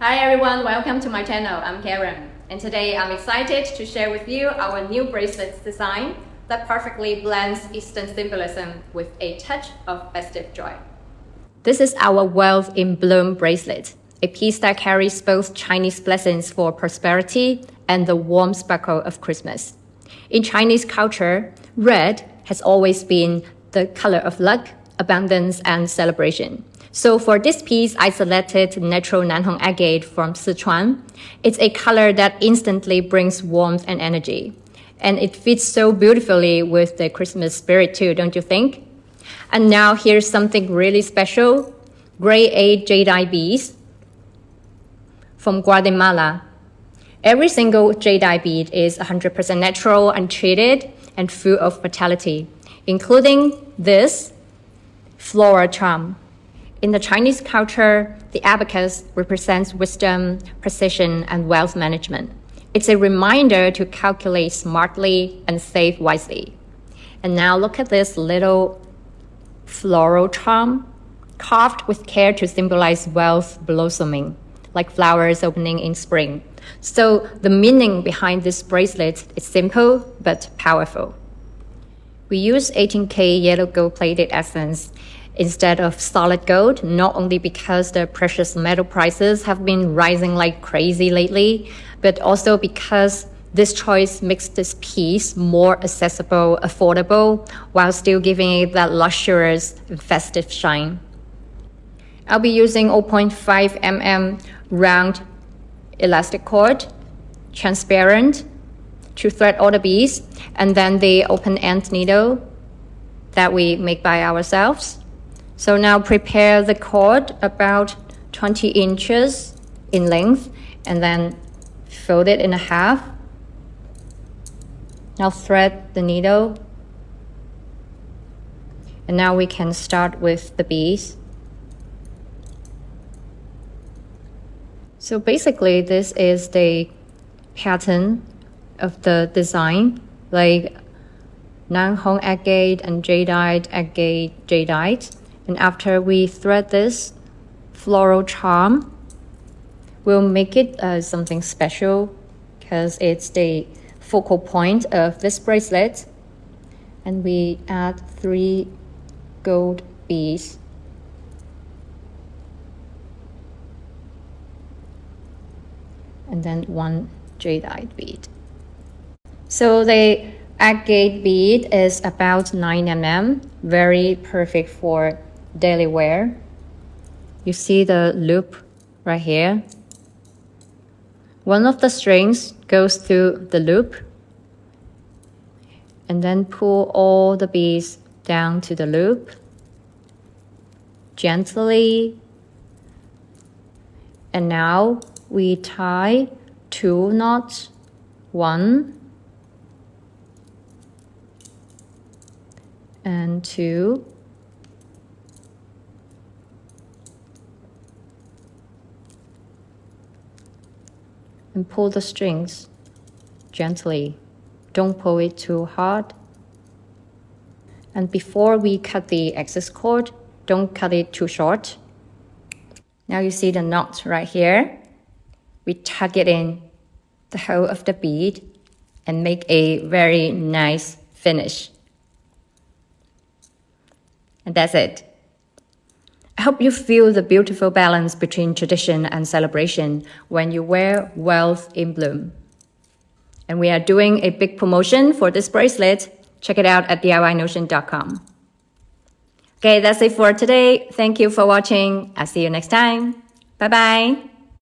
Hi everyone, welcome to my channel. I'm Karen, and today I'm excited to share with you our new bracelet design that perfectly blends Eastern symbolism with a touch of festive joy. This is our Wealth in Bloom bracelet, a piece that carries both Chinese blessings for prosperity and the warm sparkle of Christmas. In Chinese culture, red has always been the color of luck, abundance, and celebration. So for this piece, I selected natural Nanhong agate from Sichuan. It's a color that instantly brings warmth and energy. And it fits so beautifully with the Christmas spirit too, don't you think? And now here's something really special. Grade A jadeite beads from Guatemala. Every single jadeite bead is 100% natural, untreated, and full of vitality, including this floral charm. In the Chinese culture, the abacus represents wisdom, precision, and wealth management. It's a reminder to calculate smartly and save wisely. And now look at this little floral charm, carved with care to symbolize wealth blossoming, like flowers opening in spring. So the meaning behind this bracelet is simple but powerful. We use 18K yellow gold plated essence instead of solid gold, not only because the precious metal prices have been rising like crazy lately, but also because this choice makes this piece more accessible, affordable, while still giving it that luxurious, festive shine. I'll be using 0.5 mm round elastic cord, transparent, to thread all the beads, and then the open-end needle that we make by ourselves. So now prepare the cord about 20 inches in length and then fold it in half. Now thread the needle. And now we can start with the beads. So basically this is the pattern of the design, like Nanhong agate and jadeite, agate, jadeite. And after we thread this floral charm, we'll make it something special because it's the focal point of this bracelet. And we add 3 gold beads. And then 1 jadeite bead. So the agate bead is about 9 mm, very perfect for daily wear. You see the loop right here. One of the strings goes through the loop and then pull all the beads down to the loop gently. And now we tie 2 knots, 1 and 2, and pull the strings gently. Don't pull it too hard. And before we cut the excess cord, don't cut it too short. Now you see the knot right here. We tuck it in the hole of the bead and make a very nice finish. And that's it. I hope you feel the beautiful balance between tradition and celebration when you wear Wealth in Bloom. And we are doing a big promotion for this bracelet. Check it out at DIYnotion.com. Okay, that's it for today. Thank you for watching. I'll see you next time. Bye-bye.